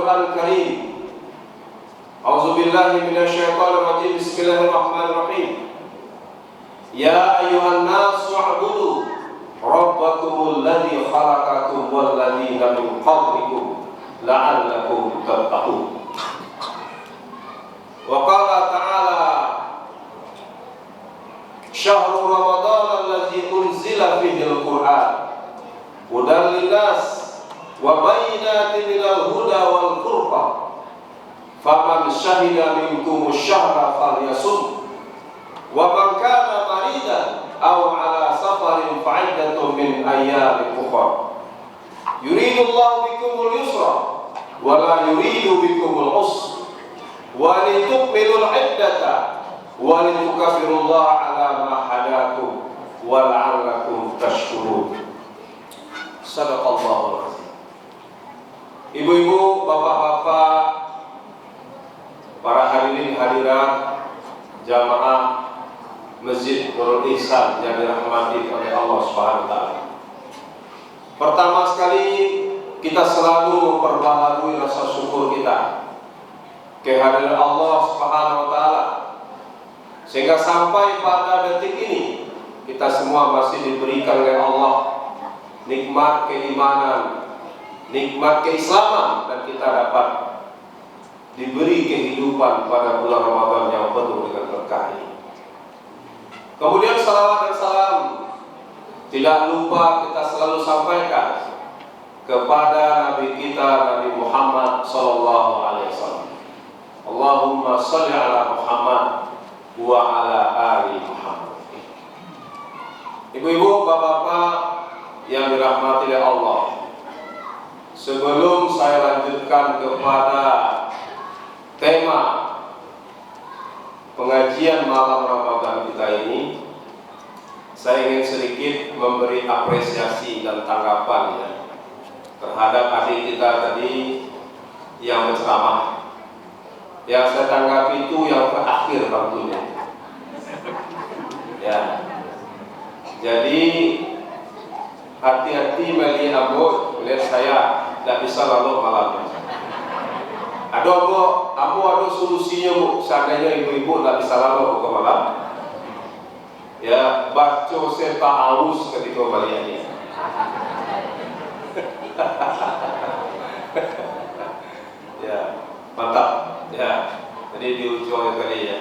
Al-Quran Karim. A'udzubillahi minasyaitonirrajim. Bismillahirrahmanirrahim. Ya ayyuhan nasu u'budu rabbakumul ladzi khalaqakum wal ladzina min qablikum la'allakum tattaqun. Wa qala ta'ala Syahrul Ramadan alladzi unzila fihi al-Qur'an hudan linnas wa bayyinatin minal huda wal furqan faman syahida minkum asy-syahra falyasum wa man kana maridan aw ala safarin fa'iddatun min ayyamin ukhra yuridullahu bikumul yusra wa la yuridu bikumul usra wa litukmilul iddata wa litukabbirullaha ala ma hadakum wa la'allakum tashkurun. Sadaqallahul azim. Ibu-ibu, bapak-bapak, para hadirin hadirat jamaah Masjid Nurul Ihsan yang dirahmati oleh Allah Subhanahu wa taala. Pertama sekali, kita selalu memperbaharui rasa syukur kita kehadiran Allah Subhanahu wa taala, sehingga sampai pada detik ini kita semua masih diberikan oleh Allah nikmat keimanan, nikmat keislaman, dan kita dapat diberi kehidupan pada bulan Ramadan yang penuh dengan berkah ini. Kemudian salawat dan salam tidak lupa kita selalu sampaikan kepada Nabi kita, Nabi Muhammad sallallahu alaihi wasallam. Allahumma shalli ala Muhammad wa ala ali Muhammad. Ibu-ibu, bapak-bapak yang dirahmati oleh Allah, sebelum saya lanjutkan kepada tema pengajian malam Ramadan kita ini, saya ingin sedikit memberi apresiasi dan tanggapan ya, terhadap adik kita tadi yang berceramah. Yang saya tanggapi itu yang terakhir tentunya. Ya. Jadi hati-hati Meli Ambo, lihat saya tidak bisa lalu malamnya. Aduh Ambo ada solusinya Bu, seandainya ibu-ibu tidak bisa lalu ke malam. Ya, baca serta haus ketika kembaliannya. Ya, mantap. Ya, jadi di ujung tadi ya,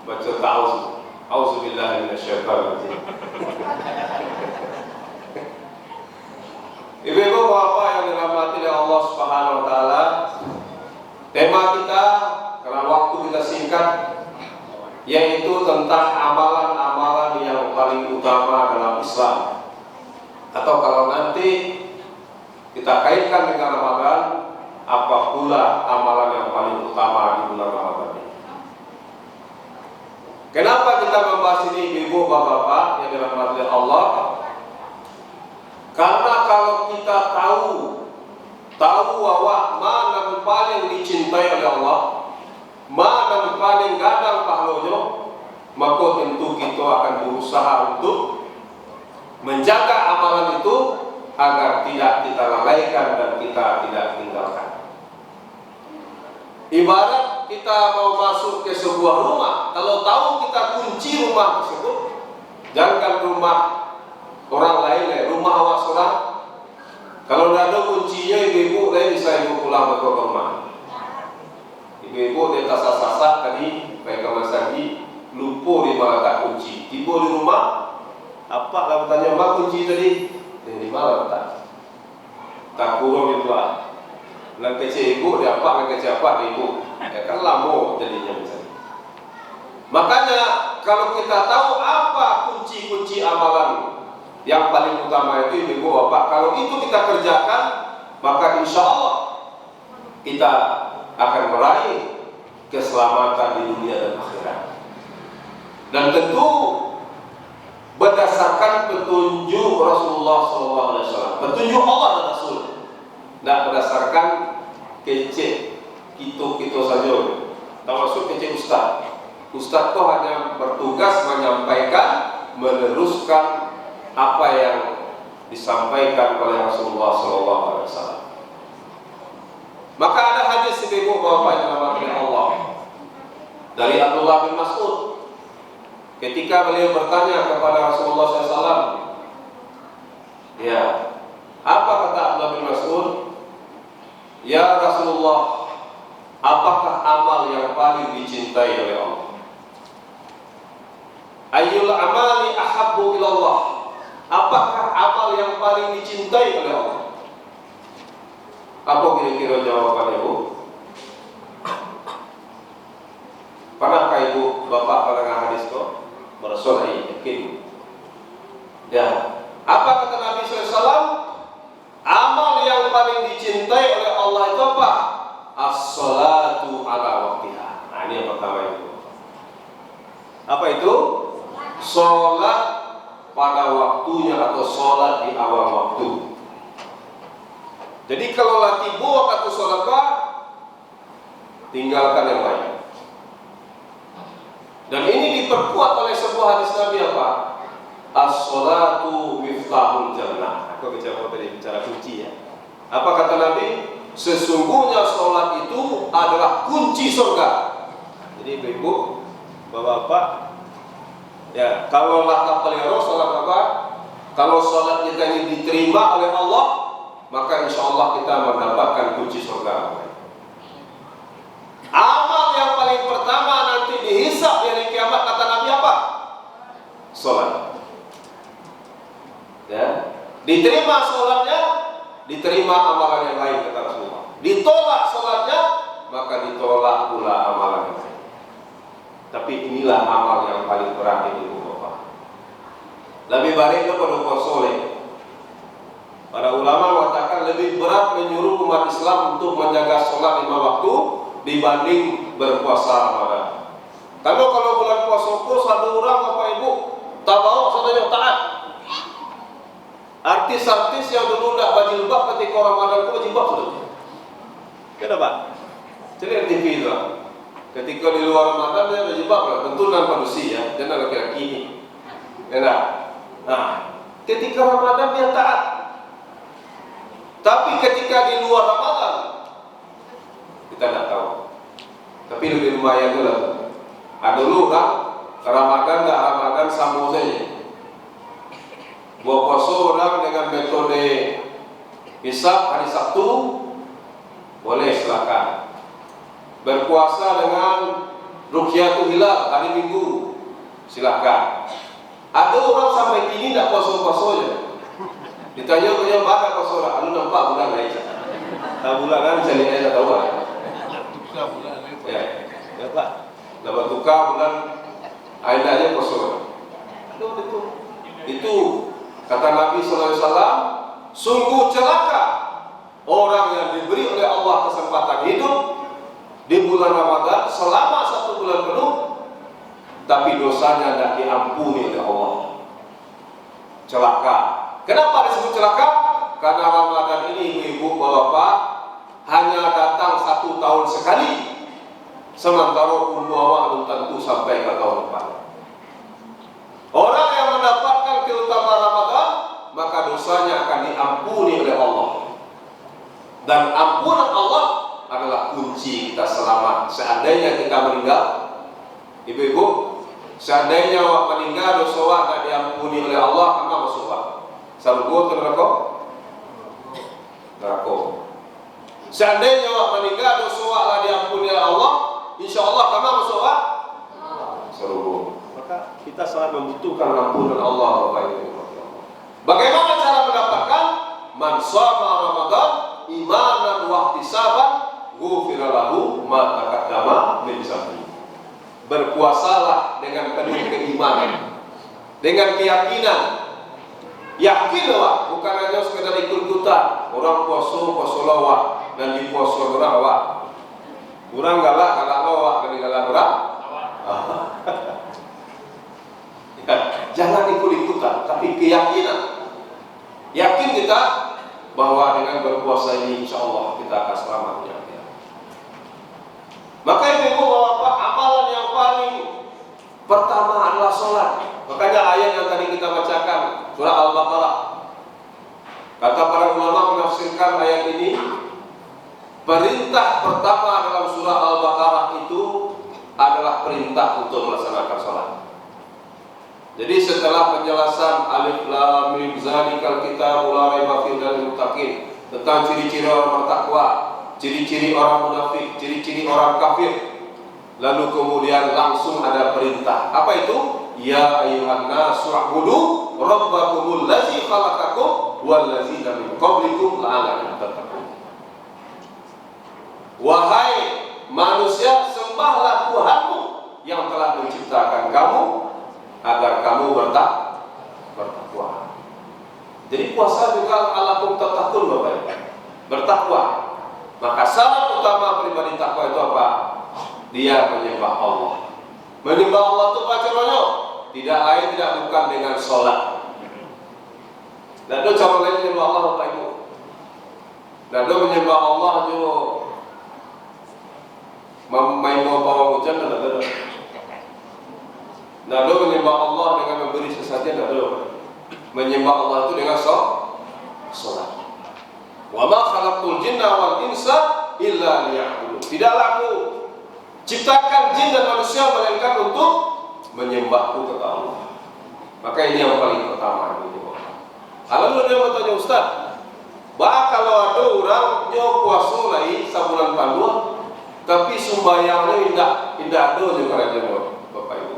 baca ta'awuz. Auzubillahi minasyaitonir rajim. Ibu-ibu, bapak yang dirahmati oleh Allah Subhanahu wa taala, tema kita karena waktu kita singkat yaitu tentang amalan-amalan yang paling utama dalam Islam. Atau kalau nanti kita kaitkan dengan Ramadan, apa pula amalan yang paling utama di bulan Ramadan ini? Kenapa kita membahas ini, ibu bapak-bapak yang dirahmati Allah? Karena kalau kita tahu bahwa mana yang paling dicintai oleh Allah, mana yang paling gadang pahalanya, maka tentu kita akan berusaha untuk menjaga amalan itu agar tidak kita lalaikan dan kita tidak tinggalkan. Ibarat kita mau masuk ke sebuah rumah, kalau tahu kita kunci rumah tersebut, jangan rumah orang lain, rumah awak seorang. Kalau tidak ada kuncinya, ibu-ibu bisa ibu pulang ke rumah. Ibu-ibu di atas sasak tadi, mereka masih lupa di mana tak kunci. Tiba di rumah, apa lah bertanya mbak kunci tadi? Di mana tak? Tak kurang itu lah. Lang kecil ibu, dia apa? Lang kecil apa? Ibu. Ya kan lama jadinya misalnya. Makanya kalau kita tahu apa kunci-kunci amalan yang paling utama itu, ibu bapak, kalau itu kita kerjakan, maka insya Allah kita akan meraih keselamatan di dunia dan akhirat. Dan tentu berdasarkan petunjuk Rasulullah SAW, petunjuk Allah dan Rasul, tidak berdasarkan kecil kita saja, termasuk kecil ustaz. Ustaz itu hanya bertugas menyampaikan, meneruskan apa yang disampaikan oleh Rasulullah SAW. Maka ada ibu bapak yang dirahmati Allah. Dari Abdullah bin Mas'ud, ketika beliau bertanya kepada Rasulullah SAW, ya, apa kata Abdullah bin Mas'ud? Ya Rasulullah, apakah amal yang paling dicintai oleh Allah? Ayyul amali ahabbu ilallah. Apakah amal yang paling dicintai oleh Allah? Apa kira-kira jawaban ibu? Pernahkah ibu bapak mendengar hadis itu? Bersolai yakin. Ya. Apa kata Nabi SAW? Amal yang paling dicintai oleh Allah itu apa? As-salatu ala waktiha. Nah, ini yang pertama itu. Apa itu? Sholat pada waktunya atau sholat di awal waktu. Jadi kalau latibu waktu sholat apa? Tinggalkan yang lain. Dan ini diperkuat oleh sebuah hadis Nabi apa? As-salatu miftahul jannah. Aku bicara kunci ya. Apa kata Nabi? Sesungguhnya sholat itu adalah kunci surga. Jadi ibu, bapak-bapak, ya, kalau laka pelihara sholat apa? Kalau sholat kita ini diterima oleh Allah, maka insya Allah kita mendapatkan kunci surga. Amal yang paling pertama nanti dihisab dari kiamat kata Nabi apa? Sholat. Ya, diterima sholatnya, diterima amalan yang lain kata Rasulullah. Ditolak sholatnya, maka ditolak pula amalan yang lain. Tapi inilah amal yang paling berat ini Bapak. Lebih baik kepada soleh. Para ulama mengatakan lebih berat menyuruh umat Islam untuk menjaga sholat 5 waktu dibanding berpuasa Ramadan. Kalau bulan puasa pun satu orang Bapak Ibu tahu saudara taat. Artis-artis yang dulu tidak berjilbab ketika Ramadan itu berjilbab sudah. Kenapa? Jadi TV itu. Ketika di luar Ramadan dia berjilbab lah. Tentu non manusia, jangan laki-laki ini. Enak. Nah, ketika Ramadan dia taat. Tapi ketika di luar Ramadan kita tidak tahu. Tapi lebih lumayan juga. Ada dulu kan Ramadan tidak Ramadan sambung saja. Buat puasa orang dengan metode hisab hari Sabtu boleh silakan. Berpuasa dengan Rukyatul Hilal hari Minggu silakan. Ada orang sampai kini tidak puasa-puasanya. Ditanya mana puasa orang? Anu nampak bulan lain. Tak bulan kan bisa lihat tak tahu lah. Tukar bulan lain. Ya Pak. Dapat tukar bulan akhirnya puasa orang. Itu kata Nabi SAW, sungguh celaka orang yang diberi oleh Allah kesempatan hidup di bulan Ramadan selama 1 bulan penuh, tapi dosanya tidak diampuni oleh Allah. Celaka. Kenapa disebut celaka? Karena Ramadan ini ibu bapak hanya datang 1 tahun sekali, sementara umur awak belum tentu sampai ke tahun depan. Orang yang mendapatkan keutamaan Ramadan, maka dosanya akan diampuni oleh Allah. Dan ampunan Allah adalah kunci kita selamat. Seandainya kita meninggal, ibu-ibu, seandainya awak meninggal, dosa awak tidak diampuni oleh Allah, kamu masuk awak surga atau neraka? Neraka. Seandainya awak meninggal, dosa awak tidak diampuni oleh Allah, insya Allah kamu masuk awak surga. Maka kita sangat membutuhkan ampunan Allah. Bagaimana cara mendapatkan? Man shoma Ramadan imanan wa ihtisaban ghufira lahu ma taqaddama min dhanbi. Berpuasalah dengan penuh keimanan, dengan keyakinan. Yakin awak, bukan hanya sekedar ikut-ikutan. Orang puasa lawak dan di puasa orang awak. Orang galak awak dan galak orang. Jangan ikut-ikutan, tapi keyakinan. Yakin kita bahwa dengan berpuasa ini insya Allah kita akan selamat. Maka ibu bapak, amalan yang paling pertama adalah sholat. Makanya ayat yang tadi kita bacakan surah Al-Baqarah, kata para ulama menafsirkan ayat ini, Perintah pertama dalam surah Al-Baqarah itu adalah perintah untuk melaksanakan sholat. Jadi setelah penjelasan alif lam mim zalikal kitabul la raiba fihi hudal muttaqin, tentang ciri-ciri orang bertakwa, ciri-ciri orang munafik, ciri-ciri orang kafir, lalu kemudian langsung ada perintah. Apa itu? Ya ayyuhan nasu u'budu rabbakumul ladzi khalaqakum wal ladzina min qablikum la'allakum tattaqun. Wahai manusia, sembahlah Tuhanmu yang telah menciptakan kamu agar kamu bertakwa. Jadi puasa juga alakum tattaqun, Bapak Ibu. Bertakwa. Maka syarat utama pribadi takwa itu apa? Dia menyembah Allah. Menyembah Allah itu apa caranya? Tidak lain tidak bukan dengan sholat. Dan itu cara lain menyembah Allah, Bapak Ibu. Dan itu menyembah Allah juga main pawang hujan dan ada. Nah, do menyembah Allah dengan memberi sesajen ada. Menyembah Allah itu dengan sholat. Wa ma khalaqtul jinna wal insa illa liya'budun. Tidaklah aku ciptakan jin dan manusia melainkan untuk menyembahku kepada Allah. Maka ini yang paling pertama ini. Lalu dia bertanya, Ustaz, bah kalau ada orang nyo puasa lagi sebulan panduan, tapi sumbayangnya indah ada juga aja Bapak Ibu.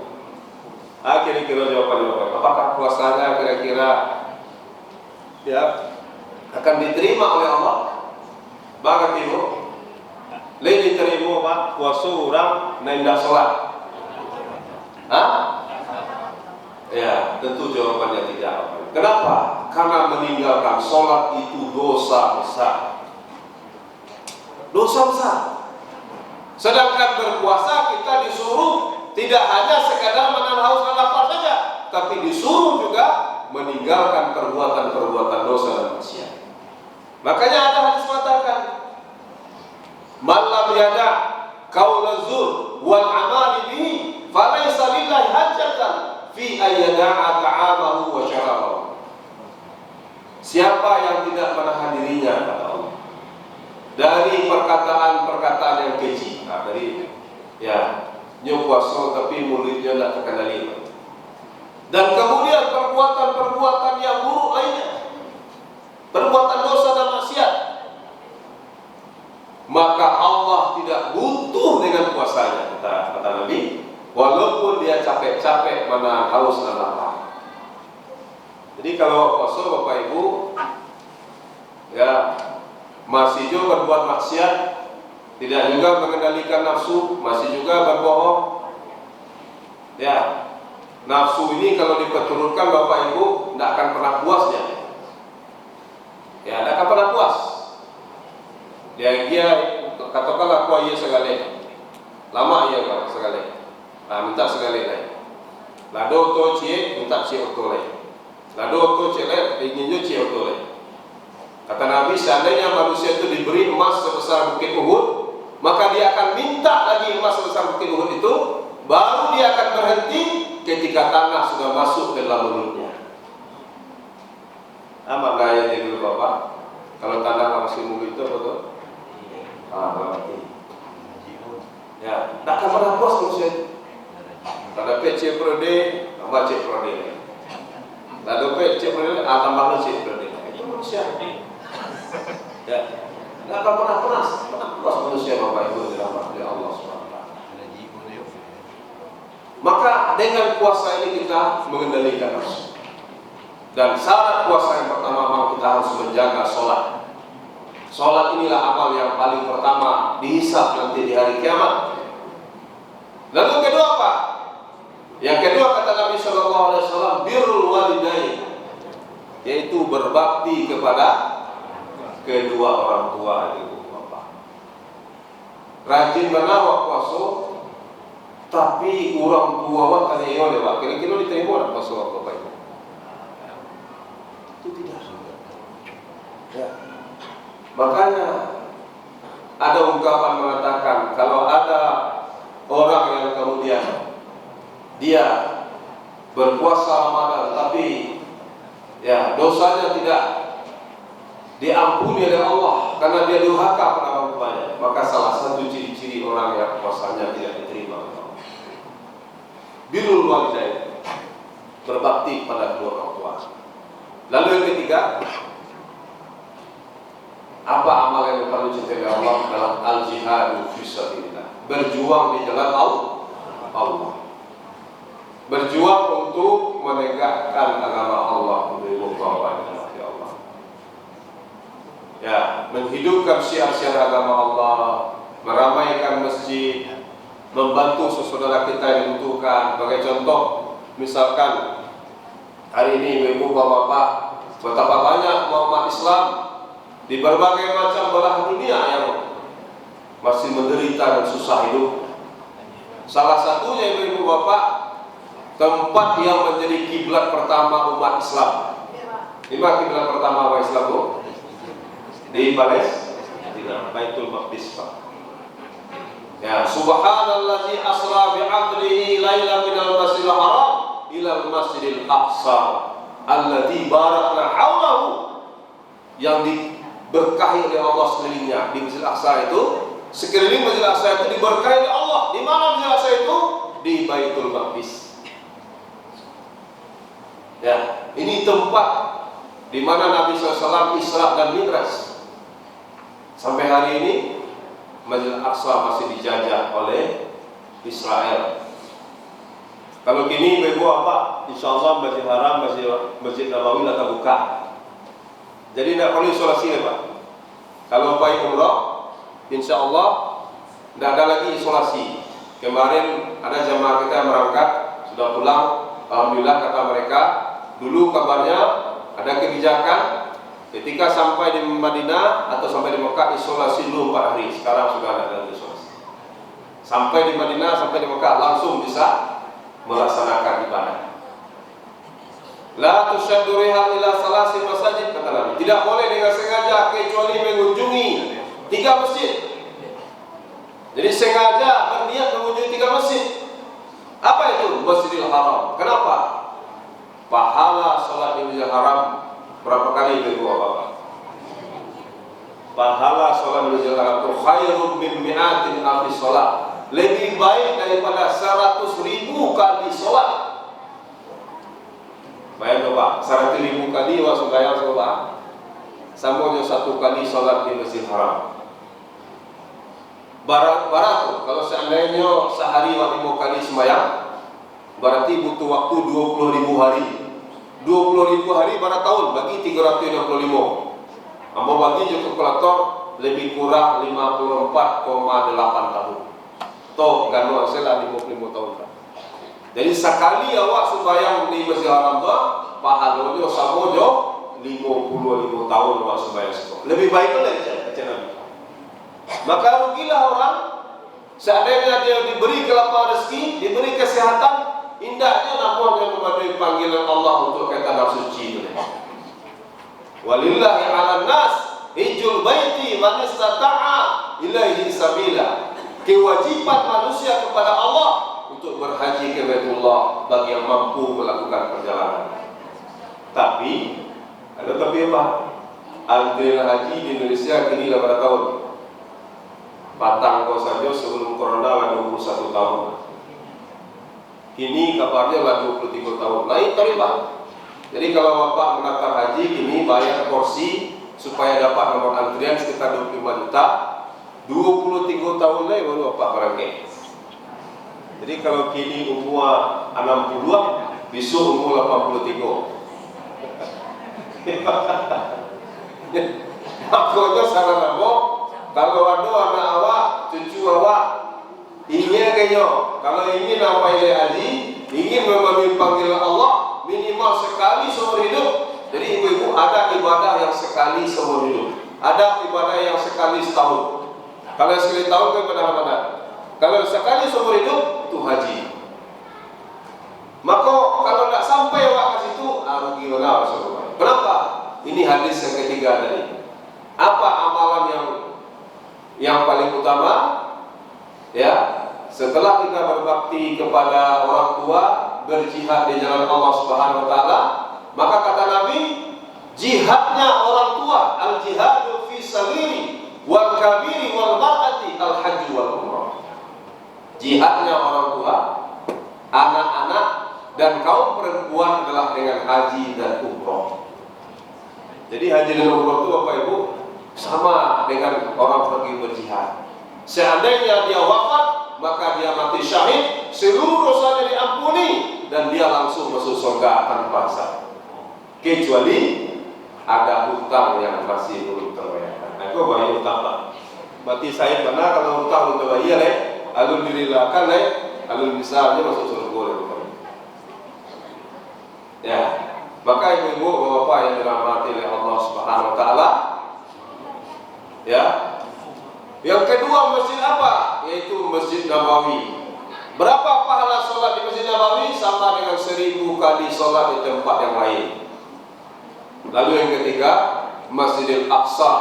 Kira-kira jawabannya Bapak Ibu. Apakah puasanya kira-kira ya akan diterima oleh Allah? Bapak Ibu, lain diterima Pak puasa orang nenda sholat. Ya, tentu jawabannya tidak. Kenapa? Karena meninggalkan sholat itu dosa besar. Dosa besar. Sedangkan berpuasa kita disuruh tidak hanya sekadar menahan haus dan lapar saja, tapi disuruh juga meninggalkan perbuatan-perbuatan dosa dan maksiat. Makanya ada hadis mengatakan, "Man lam yada qaula zur wal amali bihi, falaysa lillahi hajatan fi ayyada'a ta'amahu wa syarabahu." Siapa yang tidak menahan dirinya, kata Allah, dari perkataan-perkataan yang keji, dari puasa tapi mulutnya tidak terkendali, dan kemudian perbuatan-perbuatan yang buruk lainnya, perbuatan dosa dan maksiat, maka Allah tidak butuh dengan puasanya, kata Nabi, walaupun dia capek-capek menahan haus dan lapar. Jadi kalau puasa Bapak Ibu masih juga berbuat maksiat, tidak juga mengendalikan nafsu, masih juga berbohong. Nafsu ini kalau diperturutkan Bapak Ibu tidak akan pernah puasnya. Tidak akan pernah puas. Dia katakanlah kuah ia segala, lama ia kau segala. Minta segala lain. Lado to cie minta cie oto lain. Lado to cie lain inginnya cie oto lain. Kata Nabi, seandainya manusia itu diberi emas sebesar bukit Uhud, maka dia akan minta lagi emas sebesar bukit Uhud itu, baru dia akan berhenti ketika tanah sudah masuk ke dalam mulutnya. Apa gaya dia dulu Bapak? Kalau tanah masih mulut itu betul? Berarti. Tak akan pernah puas manusia itu. Ada PC prode, tambah C prode. Lalu PC prode, tambah C prode. Itu manusia. Tidak akan pernah puas manusia Bapak Ibu dirahmati Allah SWT. Maka dengan puasa ini kita mengendalikan nafsu. Dan syarat puasa yang pertama memang kita harus menjaga sholat. Sholat inilah amal yang paling pertama dihisab nanti di hari kiamat. Lalu kedua apa? Yang kedua kata Nabi SAW, birrul walidain, yaitu berbakti kepada kedua orang tua, ibu bapak. Rajin menawak puasa, tapi orang tua waktu ini oleh wak kira-kira diterima tak puasa bapak ibu? Itu tidak. Makanya ada ungkapan mengatakan kalau ada orang yang kemudian dia berpuasa Ramadan tapi dosanya tidak diampuni oleh Allah karena dia durhaka pada orang tuanya, maka salah satu ciri-ciri orang yang puasanya tidak diterima oleh Allah. Birrul walidain, berbakti pada kedua orang tua. Lalu yang ketiga, apa amal yang perlu dicintai Allah dalam al-jihadu fi sabilillah, berjuang di jalan Allah. Berjuang untuk menegakkan agama Allah, memberi membawa dengan hati Allah. Ya, menghidupkan syiar-syiar agama Allah, meramaikan masjid, membantu saudara kita yang dibutuhkan. Sebagai contoh, misalkan hari ini ibu bapak, betapa banyak umat Islam di berbagai macam belahan dunia yang masih menderita dan susah hidup. Salah satunya ibu bapak, tempat yang menjadi kiblat pertama umat Islam. Di mana kiblat pertama umat Islam, Bu? Di Palestina, Baitul Maqdis, Pak. Ya, subhanallazi asra bi'abdihi lailan minal masjidil haram ilal masjidil aqsa alladzi barakna haulahu, yang diberkahi oleh Allah sekelilingnya. Di Masjidil Aqsa itu, sekeliling Masjidil Aqsa itu diberkahi oleh Allah. Di mana Masjidil Aqsa itu? Di Baitul Maqdis. Ya, ini tempat di mana Nabi SAW Isra dan Mi'raj. Sampai hari ini Masjidil Aqsa masih dijajah oleh Israel. Kalau gini ibu apa? Insya Allah Masjid Haram, Masjid Nabawi akan buka. Jadi tidak perlu isolasi ya Pak. Kalau Pak umrah, insya Allah tidak ada lagi isolasi. Kemarin ada jamaah kita yang berangkat sudah pulang, alhamdulillah kata mereka. Dulu kabarnya ada kebijakan ketika sampai di Madinah atau sampai di Mekah isolasi dulu 4 hari. Sekarang sudah ada lagi isolasi. Sampai di Madinah, sampai di Mekah langsung bisa melaksanakan ibadah. La tusyaddu rihal ila salasi masajid, kata Nabi. Tidak boleh dengan sengaja kecuali mengunjungi 3 masjid. Jadi sengaja berniat mengunjungi 3 masjid. Apa itu? Masjidil Haram. Kenapa? Pahala sholat di Masjidil Haram berapa kali ibu bapak? Pahala sholat di Masjidil Haram itu khairun min mi'atin alfi sholat, lebih baik daripada 100.000 kali sholat. Bayang coba, 100.000 kali waktu bayang coba, sama 1 kali sholat di Masjidil Haram. Barat kalau seandainya sehari 5 kali sembahyang, berarti butuh waktu 20.000 hari. 20.000 hari pada tahun bagi 365. Ambo bagi je kalkulator lebih kurang 54,8 tahun. Toh ganu asela 55 tahun. Jadi sekali awak sembahyang di Masjidil Haram tu, pahalanya sama jo 55 tahun awak sembahyang situ. Lebih baik lagi kata Nabi. Maka rugilah orang seandainya dia diberi kelapangan rezeki, diberi kesehatan, indahnya namun yang memenuhi panggilan Allah untuk ke tanah suci itu. Walillahi 'alan nas hijjul baiti man istata'a ilaihi sabila. Kewajiban manusia kepada Allah untuk berhaji ke Baitullah bagi yang mampu melakukan perjalanan. Tapi ada tapi apa? Antrian haji di Indonesia kini 8 tahun. Batang kau saja sebelum corona 21 tahun. Kini kabarnya lah 23 tahun. Lain kali Pak. Jadi kalau Bapak mendaftar haji, kini bayar porsi supaya dapat nomor antrian sekitar 25 juta. 23 tahun lagi baru Bapak berangkat. Jadi kalau kini umur 60-an, besok umur 83. Makanya saran Abo, kalau ada anak awak, cucu awak, ingin kenyo, kalau ingin apa yang haji, ingin memenuhi panggilan Allah, minimal sekali seumur hidup. Jadi ibu-ibu ada ibadah yang sekali seumur hidup, ada ibadah yang sekali setahun. Kalau sekali tahun itu ibadah mana? Kalau sekali seumur hidup itu haji. Maka kalau tidak sampai awak ke situ, rugi mana Rasulullah. Kenapa? Ini hadis yang ketiga tadi. Apa amalan yang paling utama? Ya, setelah kita berbakti kepada orang tua, berjihad di jalan Allah Subhanahu wa taala, maka kata Nabi, jihadnya orang tua, al-jihadu fi sabili, wal kabiri wal mar'ati al haji wal umrah. Jihadnya orang tua, anak-anak, dan kaum perempuan adalah dengan haji dan umrah. Jadi haji dan umrah itu Bapak Ibu sama dengan orang pergi berjihad. Seandainya dia wafat, maka dia mati syahid, seluruh dosanya diampuni, dan dia langsung masuk surga tanpa hisab. Kecuali ada hutang yang masih belum terbayarkan. Nah, itu bahaya hutang Pak. Mati syahid benar kalau hutang belum terbayar, alun dirilakan, alun misalnya masuk surga. Ya, maka ibu-ibu, bapak-bapak yang dirahmati oleh Allah Subhanahu Wa Taala, ya. Yang kedua masjid apa? Yaitu Masjid Nabawi. Berapa pahala sholat di Masjid Nabawi? Sama dengan 1000 kali sholat di tempat yang lain. Lalu yang ketiga, Masjidil Aqsa.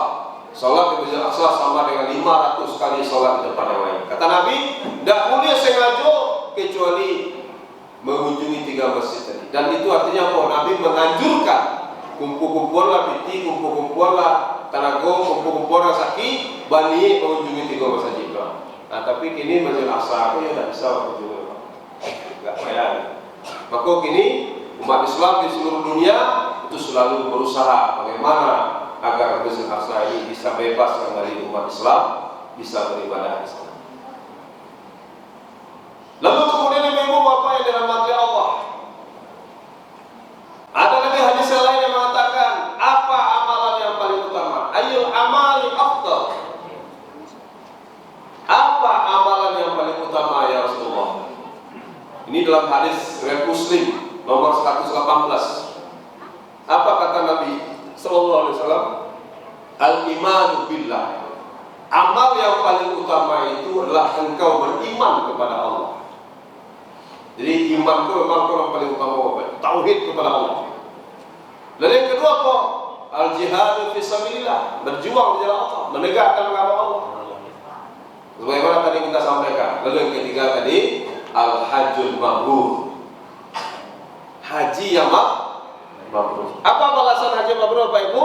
Sholat di Masjidil Aqsa sama dengan 500 kali sholat di tempat yang lain. Kata Nabi, tidak boleh sengaja kecuali mengunjungi 3 masjid tadi. Dan itu artinya bahwa Nabi menganjurkan kumpul-kumpulan piti, kumpul-kumpulan Tanago, kumpul-kumpulan Saki, Bani mengunjungi 3 masjid itu. Nah, tapi kini Masjid Aqsa aku ya tidak bisa mengunjungi, nggak bayar. Maka kini umat Islam di seluruh dunia itu selalu berusaha bagaimana agar Masjid Aqsa ini bisa bebas dari umat Islam, bisa beribadah di sana. Lalu kemudian ibu bapak yang dirahmati Allah, ada lagi hadis lain yang mengatakan apa amalan yang paling utama? Ayyul amali afdal. Apa amalan yang paling utama ya Rasulullah? Ini dalam hadis riwayat Muslim nomor 118. Apa kata Nabi sallallahu alaihi wasallam? Al-imanu billah. Amal yang paling utama itu adalah engkau beriman kepada Allah. Jadi iman itu memang yang paling utama, tauhid kepada Allah. Lalu yang kedua apa? Al-jihad fi sabilillah, berjuang di jalan Allah, menegakkan agama Allah. Sebagaimana tadi kita sampaikan. Lalu yang ketiga tadi al-hajjul mabrur. Haji yang mabrur. Apa balasan haji mabrur Bapak Ibu?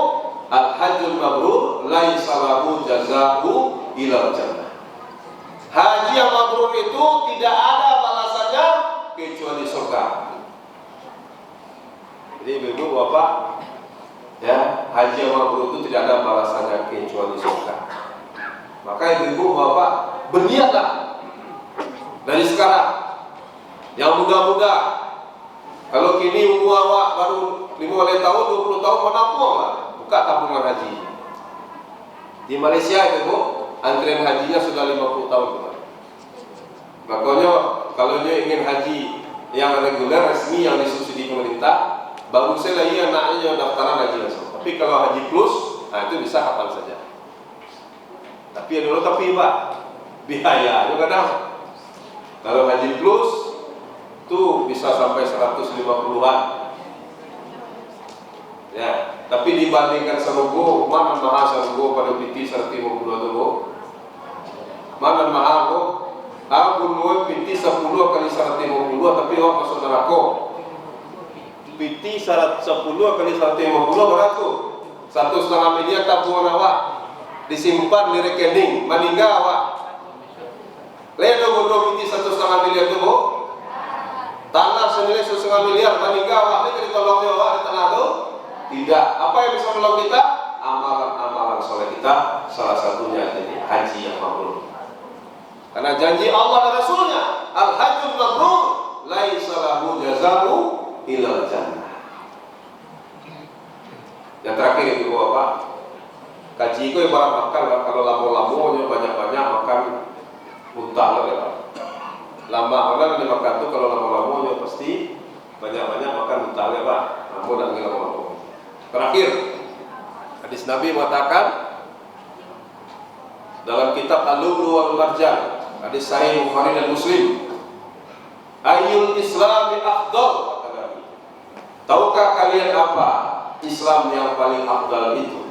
Al-hajjul mabrur laisa lahu jazaa'u ilal jannah. Haji yang mabrur itu tidak ada balasannya kecuali surga. Jadi ibu bapak, ya, haji yang mabrur itu tidak ada balasannya kecuali surga. Maka ibu bapak berniatlah dari sekarang. Yang muda-muda, kalau kini umur awak baru 15 tahun, 20 tahun menabung lah, buka tabungan haji. Di Malaysia ibu, antrian hajinya sudah 50 tahun. Makanya kalau dia ingin haji yang reguler resmi yang disubsidi pemerintah, baru saya lagi anaknya daftaran haji langsung. Tapi kalau haji plus, nah itu bisa kapan saja. Tapi dulu tapi Pak, biaya juga kadang. Kalau haji plus itu bisa sampai 150-an. Ya, tapi dibandingkan serugo, mana mahal serugo pada piti 150 dulu. Mana mahal kok? Aku nuai piti 10 kali 150, tapi orang masuk neraka. Piti 10 kali 150 berapa? 1,5 miliar tabungan awak disimpan di rekening, meninggal awak. Lihat dong piti 1,5 miliar itu, Bu. Tanah senilai 1,5 miliar, meninggal awak. Ini ditolongnya awak di tanah itu? Tidak. Apa yang bisa menolong kita? Amalan-amalan soleh kita. Salah satunya jadi haji yang mabrur. Karena janji Allah dan Rasulnya, al-hajjul mabrur laisa lahu jazaa'u ilal jannah. Yang terakhir ibu bapak, kaji itu ibarat makan, kalau lamo-lamonya banyak-banyak makan unta lah ya. Lama orang yang makan itu kalau lamo-lamonya pasti banyak-banyak makan unta lah Pak. Lamo dan lamo-lamo. Terakhir, hadis Nabi mengatakan dalam kitab Al-Lu'lu' wal Marjan, hadis Sahih Bukhari dan Muslim, ayyul islami afdal, kata Nabi. Tahukah kalian apa Islam yang paling afdal itu?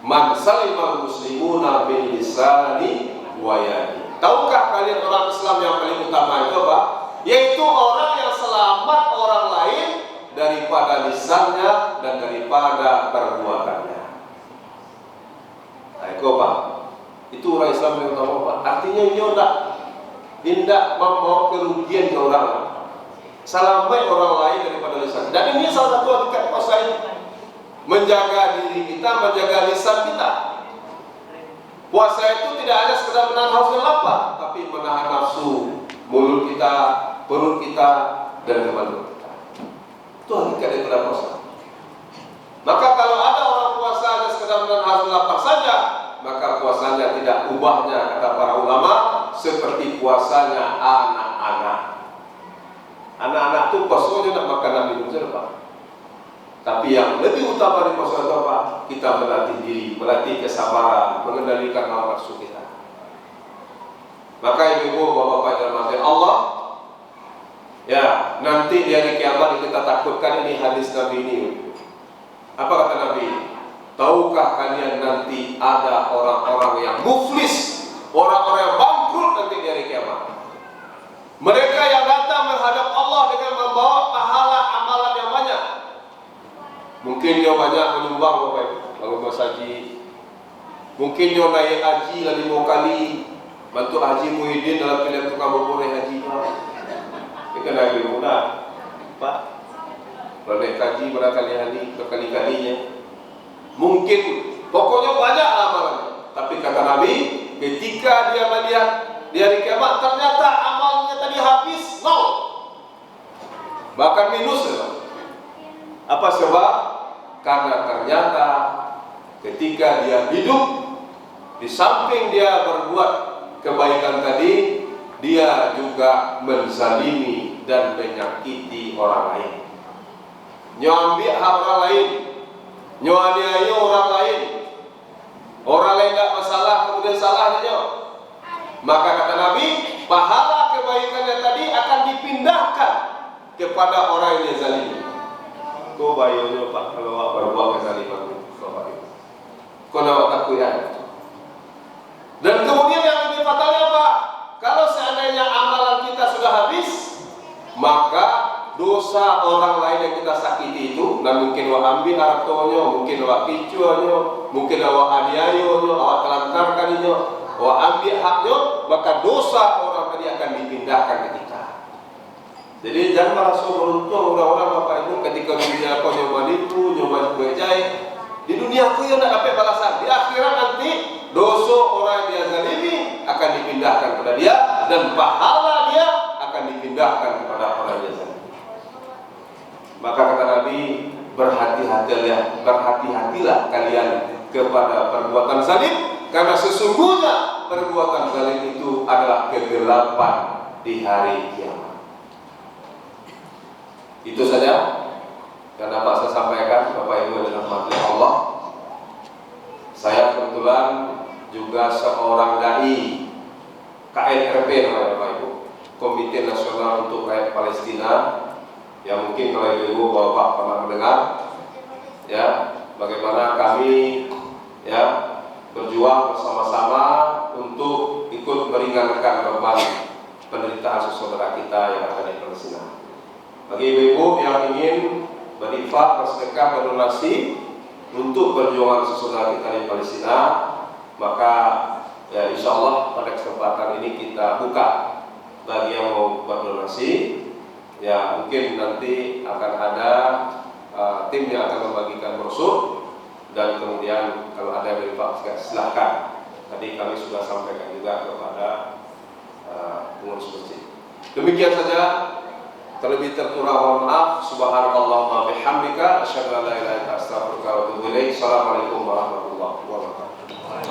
Man salimal muslimuna min lisani wa yadi. Tahukah kalian orang Islam yang paling utama itu apa? Yaitu orang yang selamat orang lain daripada lisannya dan daripada perbuatannya. Nah, itu Bapak, itu orang Islam yang utama Pak. Artinya dia tidak membawa kerugian ke orang lain, sampai orang lain daripada lisan. Dan ini salah satu hakikat puasa ini, menjaga diri kita, menjaga lisan kita. Puasa itu tidak hanya sekedar menahan haus dan lapar, tapi menahan nafsu, mulut kita, perut kita, dan kemaluan kita. Itu hakikat daripada puasa. Maka kalau ada orang puasa hanya sekedar menahan haus dan lapar saja, maka puasanya tidak ubahnya, kata para ulama, seperti puasanya anak-anak. Anak-anak itu puasanya nak makan dan minum saja Pak. Tapi yang lebih utama dari puasa itu apa? Kita melatih diri, melatih kesabaran, mengendalikan hawa nafsu kita. Maka ibu-ibu, bapak-bapak dalam hati Allah, ya nanti di hari kiamat kita takutkan. Ini hadis Nabi ini. Apa kata Nabi? Tahukah kalian nanti ada orang-orang yang muflis, orang-orang yang bangkrut nanti di hari kiamat? Mereka yang datang menghadap Allah dengan membawa pahala amalan yang banyak. Mungkin dia banyak menyumbang Bapak Ibu, kalau mas haji. Mungkin dia naik haji 5 kali, bantu Haji Muhyiddin dalam pilihan tukang bubur haji. Ini kan lagi mudah, Pak. Kalau naik haji berkali-kalinya. Mungkin, pokoknya banyak amalannya. Tapi kata Nabi, ketika dia melihat di hari kiamat, ternyata amalnya tadi habis, nol, bahkan minus. Apa sebab? Karena ternyata ketika dia hidup, di samping dia berbuat kebaikan tadi, dia juga menzalimi dan menyakiti orang lain, nyambil hak orang lain, nyuaniaya orang lain. Orang lain tak masalah, kemudian salah dia. Maka kata Nabi, pahala kebaikannya tadi akan dipindahkan kepada orang yang dia zalimi. Kau bayarnya Pak, kalau awak berbuat kezaliman Bapak Ibu, kau nak takut ya. Dan kemudian yang lebih fatalnya Pak, kalau seandainya amalan kita sudah habis, maka dosa orang lain yang kita sakiti itu, dan mungkin awak ambil hartanya, mungkin awak picuannya, mungkin awak aniayanya, awak telantarkannya, awak ambil haknya, maka dosa orang tadi akan dipindahkan ke kita. Jadi jangan merasa beruntung orang-orang Bapak Ibu ketika dunia kau nyoba nipu, nyoba berjaya. Di dunia aku yang tidak dapat balasan. Di akhirat nanti dosa orang yang dia zalimi akan dipindahkan kepada dia, dan pahala dia akan dipindahkan kepada orang yang dia zalimi. Maka kata Nabi, berhati-hatilah kalian kepada perbuatan zalim, karena sesungguhnya perbuatan zalim itu adalah kegelapan di hari kiamat. Itu saja yang dapat saya sampaikan, Bapak Ibu yang dirahmati Allah. Saya kebetulan juga seorang dai KNRP namanya Bapak Ibu, Komite Nasional untuk Rakyat Palestina. Ya mungkin kalau Ibu Bapak pernah mendengar ya bagaimana kami ya berjuang bersama-sama untuk ikut meringankan beban penderitaan saudara kita yang ada di Palestina. Bagi ibu-ibu yang ingin berinfak, bersedekah, berdonasi untuk perjuangan saudara kita di Palestina, maka ya insya Allah pada kesempatan ini kita buka bagi yang mau berdonasi. Ya mungkin nanti akan ada tim yang akan membagikan brosur, dan kemudian kalau ada yang berinfak silahkan. Tadi kami sudah sampaikan juga kepada pengurus masjid. Demikian saja. Terlebih terkurang mohon maaf. Subhanakallahumma bihamdika asyhadu an la ilaha illa anta astaghfiruka wa atubu ilaik. Assalamualaikum warahmatullahi wabarakatuh.